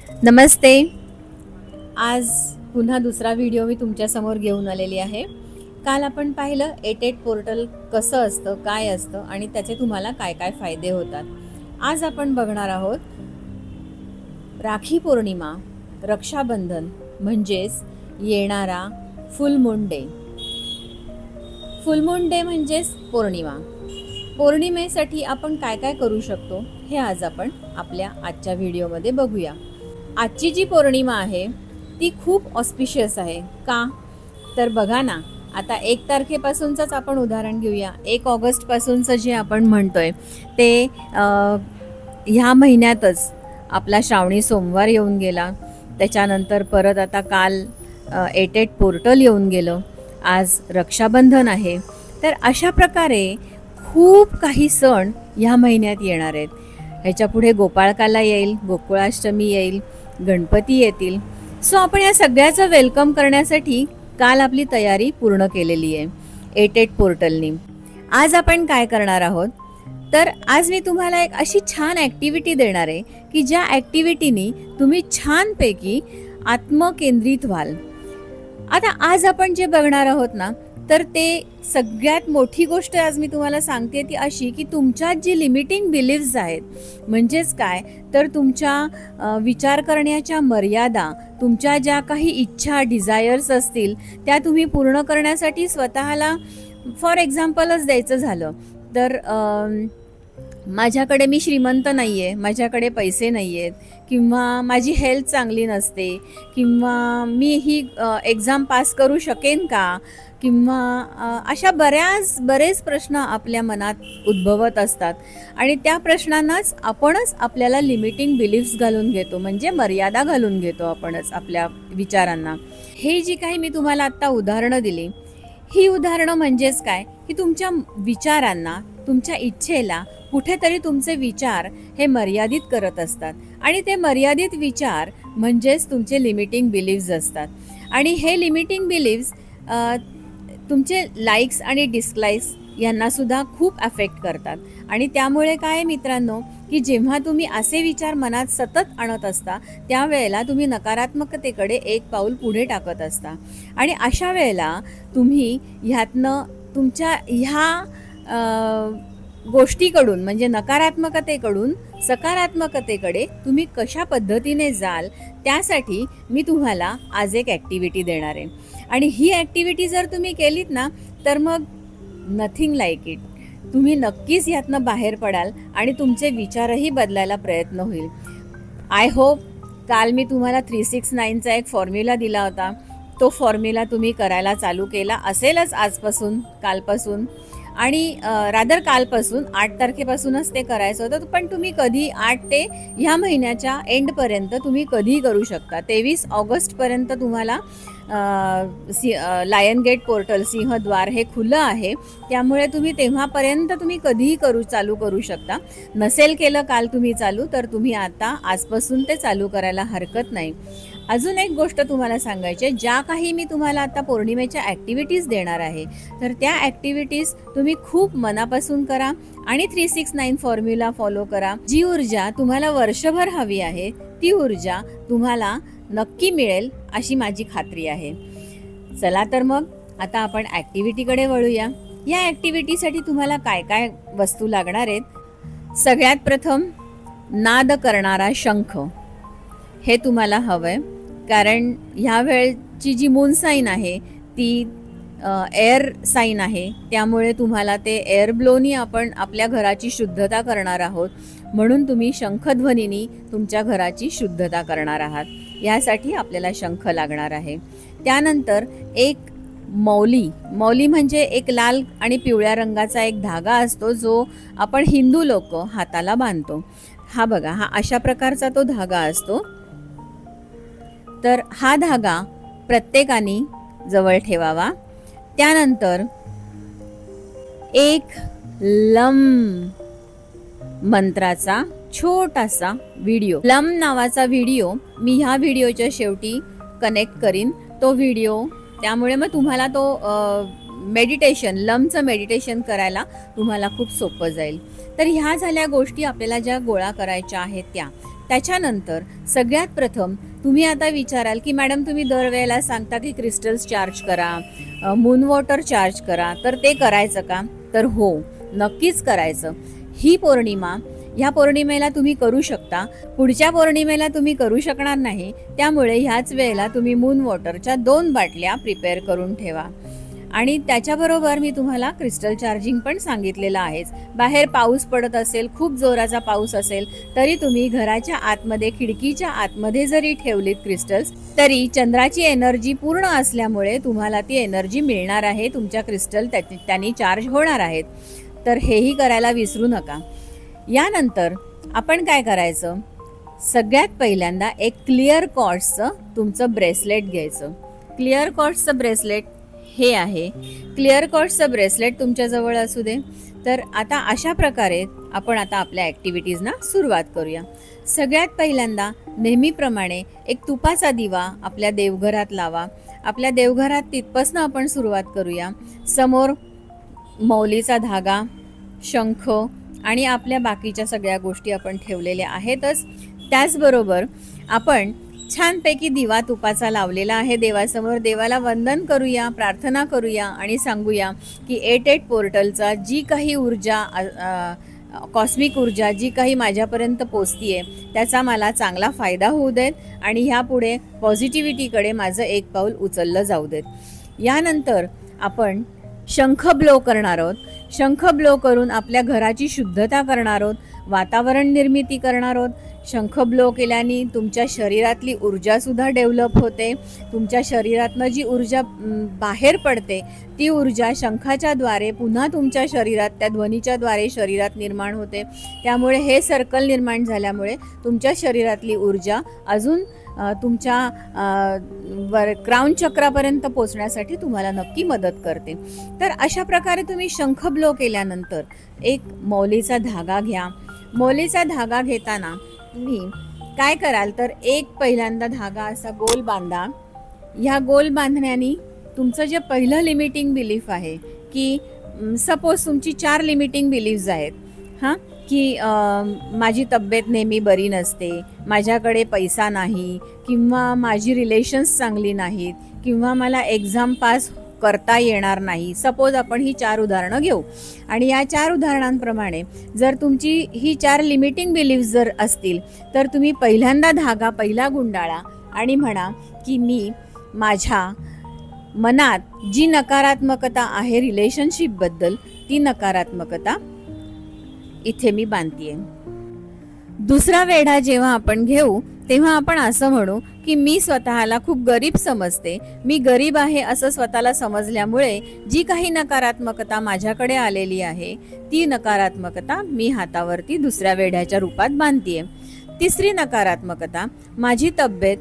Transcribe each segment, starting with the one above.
नमस्ते. आज पुन्हा दुसरा व्हिडिओ मी तुमच्यासमोर घेऊन आलेली आहे. काल आपण पाहिलं एटेट पोर्टल कसं असतं, काय असतं आणि त्याचे तुम्हाला काय काय फायदे होतात. आज आपण बघणार आहोत राखी पौर्णिमा, रक्षाबंधन म्हणजेच येणारा फुल मून डे. फुल मून डे म्हणजेच पौर्णिमा. पौर्णिमेसाठी आपण काय काय करू शकतो हे आज आपण आपल्या आजच्या व्हिडिओमध्ये बघूया. आजची जी पौर्णिमा आहे ती खूप ऑस्पिशियस आहे. का तर बघा ना, आता 1 तारखेपासूनच आपण उदाहरण घेऊया. 1 ऑगस्टपासूनचं जे आपण म्हणतोय ते ह्या महिन्यातच आपला श्रावणी सोमवार येऊन गेला. त्याच्यानंतर परत आता काल एटेट पोर्टल येऊन गेलं. आज रक्षाबंधन आहे. तर अशा प्रकारे खूप काही सण ह्या महिन्यात येणार आहेत. ह्याच्या पुढे गोपाळकाला येईल, गोकुळाष्टमी येईल, गणपती येतील. सो आपण या सगळ्याचं वेलकम करण्यासाठी काल आपली तयारी पूर्ण केलेली आहे एटेट पोर्टलनी. आज आपण काय करणार आहोत तर आज मी तुम्हाला एक अशी छान ॲक्टिव्हिटी देणार आहे की ज्या ॲक्टिव्हिटीनी तुम्ही छानपैकी आत्मकेंद्रित व्हाल. आता आज आपण जे बघणार आहोत ना, तर ते सगळ्यात मोठी गोष्ट आज मी तुम्हाला सांगते ती अशी की तुमच्यात जी लिमिटिंग बिलीफ्स आहेत, म्हणजेच काय तर तुमच्या विचार करण्याच्या मर्यादा, तुमच्या ज्या काही इच्छा डिझायर्स असतील त्या तुम्ही पूर्ण करण्यासाठी स्वतःला, फॉर एक्झाम्पलच द्यायचं झालं तर माझ्याकडे मी श्रीमंत नाही आहे, माझ्याकडे पैसे नाही आहेत, किंवा माझी हेल्थ चांगली नसते, किंवा मी ही एक्झाम पास करू शकेन का, किंवा अशा बरेच प्रश्न आपल्या मनात उद्भवत असतात आणि त्या प्रश्नांनाच आपणच आपल्याला लिमिटिंग बिलीफ्स घालून घेतो, म्हणजे मर्यादा घालून घेतो आपणच आपल्या विचारांना. हे जी काही मी तुम्हाला आत्ता उदाहरणं दिली, ही उदाहरणं म्हणजेच काय की तुमच्या विचारांना, तुमच्या इच्छेला कुठेतरी तुमचे विचार हे मर्यादित करत असतात आणि ते मर्यादित विचार म्हणजेच तुमचे लिमिटिंग बिलीव्स असतात. आणि हे लिमिटिंग बिलीव्स तुमचे लाईक्स आणि डिसलाईक्स यांनासुद्धा खूप अफेक्ट करतात. आणि त्यामुळे काय मित्रांनो की जेव्हा तुम्ही असे विचार मनात सतत आणत असता त्यावेळेला तुम्ही नकारात्मकतेकडे एक पाऊल पुढे टाकत असता आणि अशा वेळेला तुम्ही ह्यातनं तुमच्या ह्या गोष्टीकडून म्हणजे नकारात्मकतेकडून सकारात्मकतेकडे तुम्ही कशा पद्धतीने जाल त्यासाठी मी तुम्हाला आज एक ॲक्टिव्हिटी देणार आहे. आणि ही ॲक्टिव्हिटी जर तुम्ही केलीत ना तर मग नथिंग लाईक इट. तुम्ही नक्कीच यातनं बाहेर पडाल आणि तुमचे विचारही बदलायला प्रयत्न होईल. आय होप काल मी तुम्हाला 369चा एक फॉर्म्युला दिला होता, तो फॉर्म्युला तुम्ही करायला चालू केला असेलच आजपासून, कालपासून, आणि रादर कालपासून 8 तारखेपासूनच ते करायचं होतं. पण तुम्ही कधी 8 ते ह्या महिन्याच्या एंडपर्यंत तुम्ही कधीही करू शकता. 23 ऑगस्टपर्यंत तुम्हाला लायन गेट पोर्टल, सिंहद्वार हे खुलं आहे. त्यामुळे तुम्ही तेव्हापर्यंत तुम्ही कधीही चालू करू शकता. नसेल केलं काल तुम्ही चालू तर तुम्ही आता आजपासून ते चालू करायला हरकत नाही. अजून एक गोष्ट तुम्हाला सांगायची आहे, ज्या काही मी तुम्हाला आता पौर्णिमेच्या ॲक्टिव्हिटीज देणार आहे तर त्या ॲक्टिव्हिटीज तुम्ही खूप मनापासून करा आणि 369 फॉर्म्युला फॉलो करा. जी ऊर्जा तुम्हाला वर्षभर हवी आहे ती ऊर्जा तुम्हाला नक्की मिळेल अशी माझी खात्री आहे. चला तर मग आता आपण ॲक्टिव्हिटीकडे वळूया. या ॲक्टिव्हिटीसाठी तुम्हाला काय काय वस्तू लागणार आहेत. सगळ्यात प्रथम नाद करणारा शंख हे तुम्हाला हवं आहे, कारण ह्या वेळची जी मून साईन आहे ती एअर साईन आहे. त्यामुळे तुम्हाला ते एअर ब्लोनी आपण आपल्या घराची शुद्धता करणार आहोत, म्हणून तुम्ही शंखध्वनीनी तुमच्या घराची शुद्धता करणार आहात. यासाठी आपल्याला शंख लागणार आहे. त्यानंतर एक मौली म्हणजे एक लाल आणि पिवळ्या रंगाचा एक धागा असतो जो आपण हिंदू लोक हाताला बांधतो. हा बघा, हा अशा प्रकारचा तो धागा असतो. तर हा धागा प्रत्येकाने जवळ ठेवावा. त्यानंतर एक लम मंत्राचा छोटासा व्हिडिओ, लम नावाचा व्हिडिओ मी ह्या व्हिडिओच्या शेवटी कनेक्ट करीन तो व्हिडिओ. त्यामुळे मग तुम्हाला तो मेडिटेशन, लमचं मेडिटेशन करायला तुम्हाला खूप सोपं जाईल. तर ह्या झाल्या गोष्टी आपल्याला ज्या गोळा करायच्या आहेत त्या. त्याच्यानंतर सगळ्यात प्रथम तुम्ही आता विचाराल की मॅडम तुम्ही दरवेळेला सांगता की क्रिस्टल्स चार्ज करा, मून वॉटर चार्ज करा, तर ते करायचं का? तर हो, नक्कीच करायचं. ही पौर्णिमा, ह्या पौर्णिमेला तुम्ही करू शकता, पुढच्या पौर्णिमेला तुम्ही करू शकणार नाही. त्यामुळे ह्याच वेळेला तुम्ही मून वॉटरच्या 2 बाटल्या प्रिपेअर करून ठेवा. आणि त्याच्याबरोबर मी तुम्हाला क्रिस्टल चार्जिंग पण सांगितलेलं आहेच. बाहेर पाऊस पडत असेल, खूप जोराचा पाऊस असेल, तरी तुम्ही घराच्या आतमध्ये, खिडकीच्या आतमध्ये जरी ठेवलीत क्रिस्टल्स, तरी चंद्राची एनर्जी पूर्ण असल्यामुळे तुम्हाला ती एनर्जी मिळणार आहे. तुमच्या क्रिस्टल त्यांनी चार्ज होणार आहेत. तर हेही करायला विसरू नका. यानंतर आपण काय करायचं, सगळ्यात पहिल्यांदा एक क्लिअर क्वार्ट्सचं तुमचं ब्रेसलेट घ्यायचं. क्लिअर क्वार्ट्सचं ब्रेसलेट हे आहे. क्लिअर क्वार्ट्सचं ब्रेसलेट तुमच्याजवळ असू दे. तर आता अशा प्रकारे आपण आता आपल्या ॲक्टिव्हिटीजना सुरुवात करूया. सगळ्यात पहिल्यांदा नेहमीप्रमाणे एक तुपाचा दिवा आपल्या देवघरात लावा. आपल्या देवघरात तिथपासून आपण सुरुवात करूया. समोर मौलीचा धागा, शंख आणि आपल्या बाकीच्या सगळ्या गोष्टी आपण ठेवलेल्या आहेतच. त्याचबरोबर आपण छानपैकी दिवा तुपाचा लावलेला आहे देवासमोर. देवाला वंदन करूया, प्रार्थना करूया आणि सांगूया की 88 पोर्टलचा जी काही ऊर्जा, कॉस्मिक ऊर्जा जी काही माझ्यापर्यंत पोचतीये त्याचा मला चांगला फायदा होऊ देत आणि ह्यापुढे पॉझिटिव्हिटीकडे माझं एक पाऊल उचललं जाऊ देत. यानंतर आपण शंख ब्लो करणार आहोत. शंख ब्लो करून आपल्या घराची शुद्धता करणार आहोत, वातावरण निर्मिती करणार आहोत. शंख ब्लो केल्याने तुमच्या शरीरातली ऊर्जासुद्धा डेव्हलप होते. तुमच्या शरीरातनं जी ऊर्जा बाहेर पडते ती ऊर्जा शंखाच्या द्वारे पुन्हा तुमच्या शरीरात, त्या ध्वनीच्या द्वारे शरीरात निर्माण होते. त्यामुळे हे सर्कल निर्माण झाल्यामुळे तुमच्या शरीरातली ऊर्जा अजून तुमच्या क्राउन चक्रापर्यंत पोचण्यासाठी तुम्हाला नक्की मदत करते. तर अशा प्रकारे तुम्ही शंख ब्लो केल्यानंतर एक मौलीचा धागा घ्या. मौलीचा धागा घेताना तुम्ही काय कराल तर एक पहिल्यांदा धागा असा गोल बांधा. ह्या गोल बांधण्याने तुमचं जे पहिलं लिमिटिंग बिलीफ आहे की सपोज तुमची 4 लिमिटिंग बिलीफ्स आहेत की माझी तब्येत नेहमी बरी नसते, माझ्याकडे पैसा नाही, किंवा माझी रिलेशन्स चांगली नाहीत, किंवा मला एक्झाम पास करता येणार नाही. सपोज आपण ही 4 उदाहरणं घेऊ आणि या 4 उदाहरणांप्रमाणे जर तुमची ही 4 लिमिटिंग बिलीफ्स जर असतील तर तुम्ही पहिल्यांदा धागा पहिला गुंडाळा आणि म्हणा की मी माझ्या मनात जी नकारात्मकता आहे रिलेशनशिपबद्दल ती नकारात्मकता इथे मी बांधतीये. दुसरा वेढा जेव्हा आपण घेऊ तेव्हा आपण असं म्हणू की मी स्वतःला खूप गरीब समजते, मी गरीब आहे असं स्वतःला समजल्यामुळे जी काही नकारात्मकता माझ्याकडे आलेली आहे ती नकारात्मकता मी हातावरती दुसऱ्या वेढ्याच्या रूपात बांधतीये. तिसरी नकारात्मकता, माझी तब्येत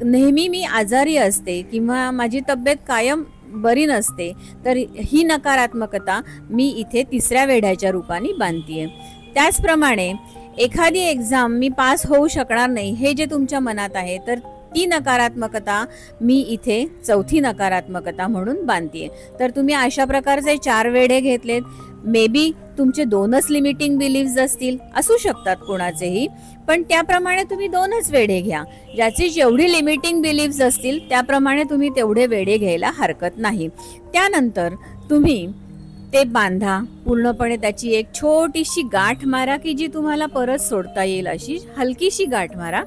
नेहमी मी आजारी असते किंवा माझी तब्येत कायम बरी नसते, तर ही नकारात्मकता मी इथे तिसऱ्या वेढ्याच्या रूपाने बांधतीये. त्याचप्रमाणे एखादी एक्झाम मी पास होऊ शकणार नाही हे जे तुमच्या मनात आहे तर ती नकारात्मकता मी इथे चौथी नकारात्मकता म्हणून बांधतीये. तर तुम्ही अशा प्रकारचे 4 वेढे घेतलेत. मे बी तुमचे 2च लिमिटिंग बिलीफ्स असतील, असू शकतात कोणाचेही, पण त्याप्रमाणे तुम्ही 2च वेढे घ्या. ज्याची जेवढी लिमिटिंग बिलीफ्स असतील त्याप्रमाणे तुम्ही तेवढे वेढे घ्यायला हरकत नाही. त्यानंतर तुम्ही ते बांधा पूर्णपणे, त्याची एक छोटीशी गाठ मारा की जी तुम्हाला परत सोडता येईल अशी हलकीशी गाठ मारा.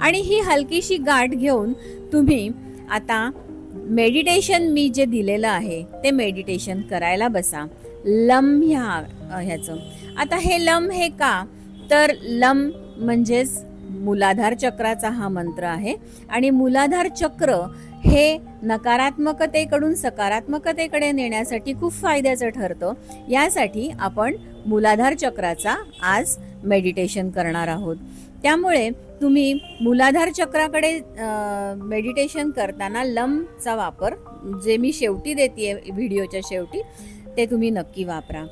आणि ही हलकीशी गाठ घेऊन तुम्ही आता मेडिटेशन मी जे दिलेलं आहे ते मेडिटेशन करायला बसा. लम ह्याचं आता हे लम हे का, तर लम म्हणजेच मूलाधार चक्राचा हा मंत्र आहे आणि मूलाधार चक्र हे नकारात्मकतेकडून सकारात्मकतेकडे नेण्यासाठी खूप फायद्याचं ठरतं. यासाठी आपण मूलाधार चक्राचा आज मेडिटेशन करणार आहोत. त्यामुळे तुम्ही मूलाधार चक्राकडे मेडिटेशन करताना लमचा वापर, जे मी शेवटी देते व्हिडिओच्या शेवटी, ते तुम्ही नक्की वापरा.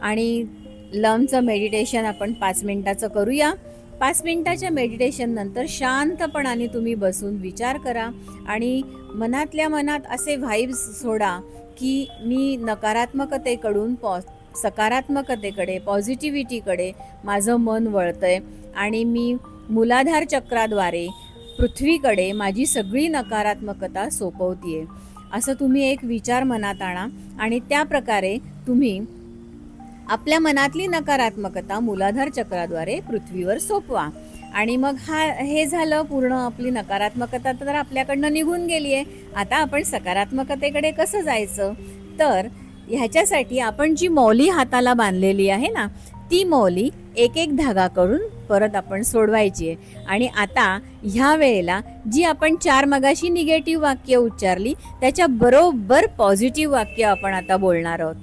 आणि लमचं मेडिटेशन आपण 5 मिनिटाचं करूया. 5 मिनिटाच्या मेडिटेशन नंतर शांतपणाने तुम्ही बसून विचार करा आणि मनातल्या मनात असे व्हाइब्स सोडा की मी नकारात्मकतेकडून सकारात्मकतेकडे, पॉझिटिव्हिटीकडे माझं मन वळतंय आणि मी मूलाधार चक्राद्वारे पृथ्वीकडे माझी सगळी नकारात्मकता सोपवतीये, असं तुम्ही एक विचार मनात आणा आणि त्या प्रकारे तुम्ही आपल्या मनातली नकारात्मकता मूलाधार चक्राद्वारे पृथ्वीवर सोपवा. आणि मग हे झालं, पूर्ण आपली नकारात्मकता तर आपल्याकडनं निघून गेली आहे. आता आपण सकारात्मकतेकडे कसं जायचं, तर ह्याच्यासाठी आपण जी मौली हाताला बांधलेली आहे ना, ती मौली एक एक धागा करून परत आपण सोडवायची आहे. आणि आता ह्या वेळेला जी आपण 4 मगाशी निगेटिव्ह वाक्य उच्चारली त्याच्या बरोबर पॉझिटिव्ह वाक्य आपण आता बोलणार आहोत.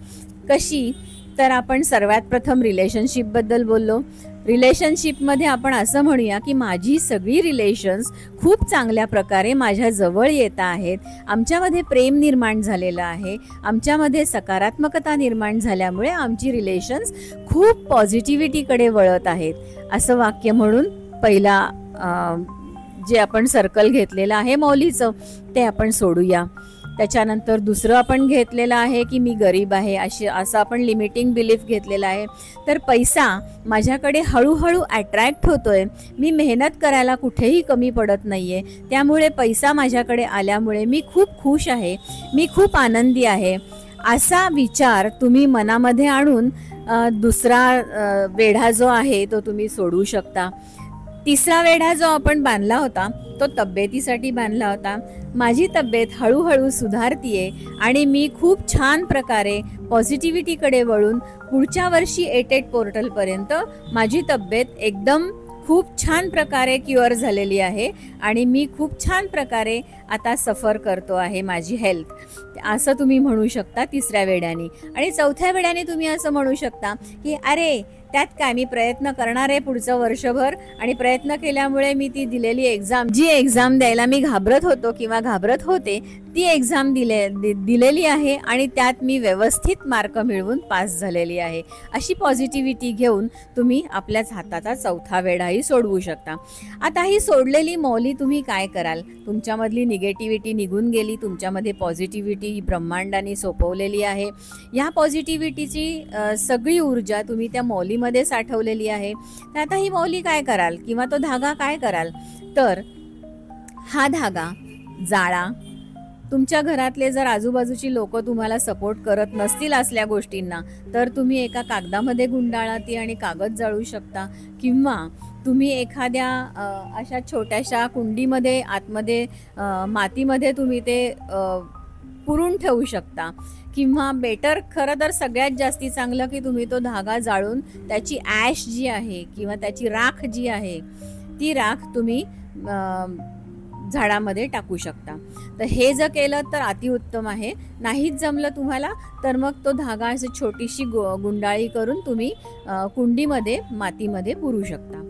कशी, तर आपण सर्वात प्रथम रिलेशनशिपबद्दल बोललो. रिलेशनशिपमध्ये आपण असं म्हणूया की माझी सगळी रिलेशन्स खूप चांगल्या प्रकारे माझ्या जवळ येत आहेत, आमच्यामध्ये प्रेम निर्माण झालेलं आहे, आमच्यामध्ये सकारात्मकता निर्माण झाल्यामुळे आमची रिलेशन्स खूप पॉझिटिव्हिटीकडे वळत आहेत, असं वाक्य म्हणून पहिला जे आपण सर्कल घेतलेलं आहे मौलीचं ते आपण सोडूया. त्याच्यानंतर दुसरं आपण घेतलेलं आहे की मी गरीब आहे, असं आपण लिमिटिंग बिलीफ घेतलेला आहे. तर पैसा माझ्याकडे हळूहळू अट्रॅक्ट होतोय, मी मेहनत करायला कुठेही कमी पडत नाहीये, त्यामुळे पैसा माझ्याकडे आल्यामुळे मी खूप खुश आहे, मी खूप आनंदी आहे, असा विचार तुम्ही मनामध्ये आणून दुसरा वेढा जो आहे तो तुम्ही सोडवू शकता. तिसरा वेढा जो आपण बांधला होता तो तब्येतीसाठी बांधला होता. माझी तब्येत हळूहळू सुधारतीये आणि मी खूप छान प्रकारे पॉझिटिव्हिटीकडे वळून पुढच्या वर्षी 88 पोर्टलपर्यंत माझी तब्येत एकदम खूप छान प्रकारे क्युअर झालेली आहे आणि मी खूप छान प्रकारे आता सफर करतो आहे माझी हेल्थ, असं तुम्ही म्हणू शकता तिसऱ्या वेड्याने. आणि चौथ्या वेड्याने तुम्ही असं म्हणू शकता की अरे त्यात काय, मी प्रयत्न करणार आहे पुढचं वर्षभर आणि प्रयत्न केल्यामुळे मी ती दिलेली एक्झाम, जी एक्झाम द्यायला मी घाबरत होतो किंवा घाबरत होते, ती एक्झाम दिलेली आहे आणि त्यात मी व्यवस्थित मार्क मिळवून पास झालेली आहे, अशी पॉझिटिव्हिटी घेऊन तुम्ही आपल्याच हाताचा चौथा वेढाही सोडवू शकता. आता ही सोडलेली मौली तुम्ही काय कराल, तुमच्यामधली निगेटिव्हिटी निघून गेली, तुमच्यामध्ये पॉझिटिव्हिटी ब्रह्मांडाने सोपवलेली आहे. या पॉझिटिव्हिटीची सगळी ऊर्जा तुम्ही त्या मौलीमध्ये साठवलेली आहे. तर आता ही मौली काय कराल किंवा तो धागा काय कराल, तर हा धागा जाळा. तुमच्या घरातले जर आजूबाजूची लोक तुम्हाला सपोर्ट करत नसतील असल्या गोष्टींना, तर तुम्ही एका कागदामध्ये गुंडाळा ती आणि कागद जाळू शकता, किंवा तुम्ही एखाद्या अशा छोट्याशा कुंडीमध्ये आतमध्ये मातीमध्ये तुम्ही ते पुरून ठेवू शकता, किंवा बेटर खरं तर सगळ्यात जास्ती चांगलं की तुम्ही तो धागा जाळून त्याची ॲश जी आहे किंवा त्याची राख जी आहे ती राख तुम्ही झाडामध्ये टाकू शकता. तर हे जर केलं तर अतिउत्तम आहे. नाहीच जमलं तुम्हाला तर मग तो धागा अशी छोटीशी गुंडाळी करून तुम्ही कुंडीमध्ये मातीमध्ये पुरू शकता.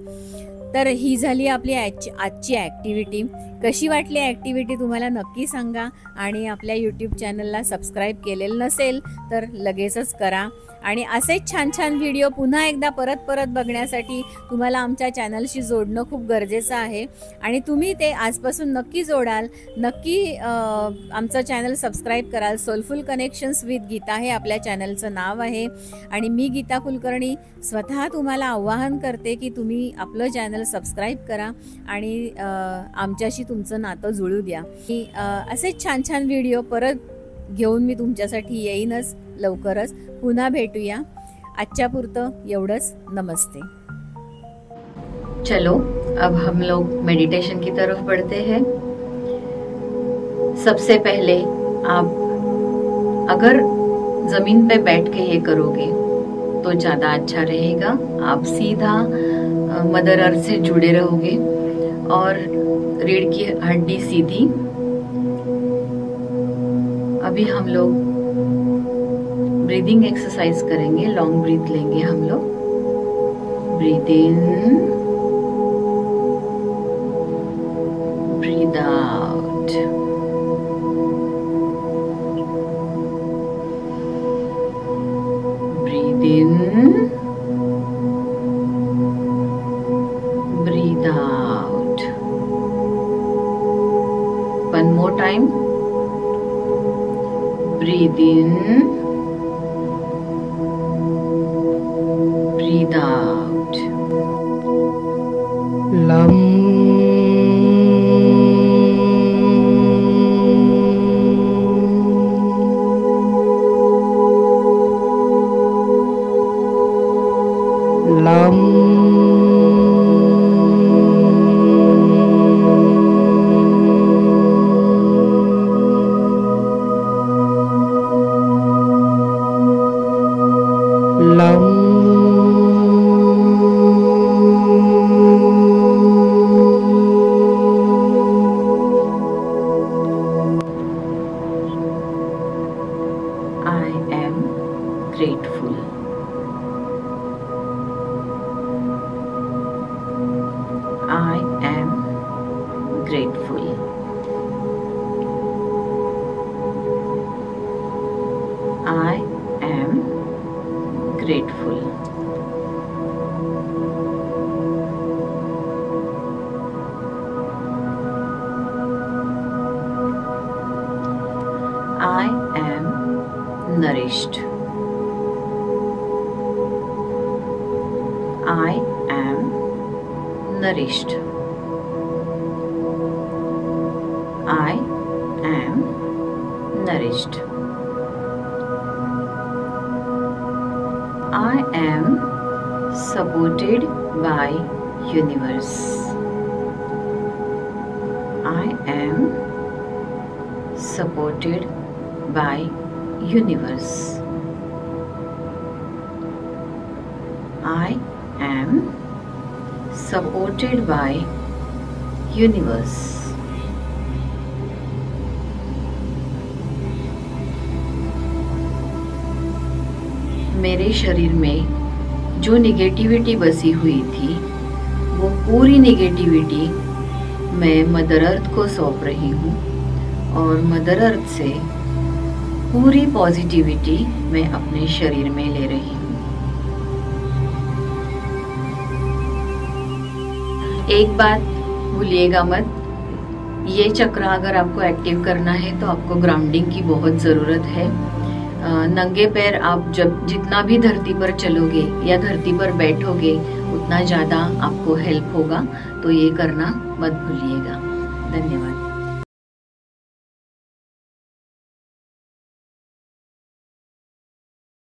तर ही झाली आपली आजची ॲक्टिव्हिटी. कशी वाटली ॲक्टिव्हिटी तुम्हाला नक्की सांगा आणि आपल्या यूट्यूब चॅनलला सबस्क्राईब केलेलं नसेल तर लगेचच करा. आणि असेच छान छान व्हिडिओ पुन्हा एकदा परत बघण्यासाठी तुम्हाला आमच्या चॅनलशी जोडणं खूप गरजेचं आहे आणि तुम्ही ते आजपासून नक्की जोडाल, नक्की आमचं चॅनल सबस्क्राईब कराल. सोलफुल कनेक्शन्स विथ गीता हे आपल्या चॅनलचं नाव आहे आणि मी गीता कुलकर्णी स्वतः तुम्हाला आवाहन करते की तुम्ही आपलं चॅनल सबस्क्राईब करा आणि आमच्याशी तुमचं नातं जुळू द्या. असेच छान छान व्हिडिओ परत घेऊन मी तुमच्यासाठी येईनच लवकरच. पुन्हा भेटूया. आजच्या पुरतं एवढंच. नमस्ते. चलो अब हम लोग मेडिटेशन की तरफ बढ़ते हैं. सबसे पहले आप अगर जमीन पे बैठ के ये करोगे तो ज्यादा अच्छा रहेगा. आप सीधा मदर अर्थ से जुड़े रहोगे और रीढ़ की हड्डी सीधी. अभी हम लोग ब्रीदिंग एक्सरसाइज करेंगे. लॉन्ग ब्रीथ लेंगे हम लोग. Breathe in, breathe out. Breathe in, breathe out. One more time. Breathe in, breathe out. Lam grateful. I am grateful. I am nourished. I am nourished. I am nourished. I am supported by universe. I am supported by universe. I am supported by universe. मेरे शरीर में जो negativity बसी हुई थी वो पूरी negativity मैं mother earth को सौंप रही हूँ और मदर अर्थ से पूरी पॉजिटिविटी मैं अपने शरीर में ले रही हूँ। एक बात भूलिएगा मत, ये चक्र अगर आपको एक्टिव करना है तो आपको ग्राउंडिंग की बहुत ज़रूरत है। नंगे पैर आप जब जितना भी धरती पर चलोगे या धरती पर बैठोगे उतना ज़्यादा आपको हेल्प होगा, तो ये करना मत भूलिएगा। धन्यवाद।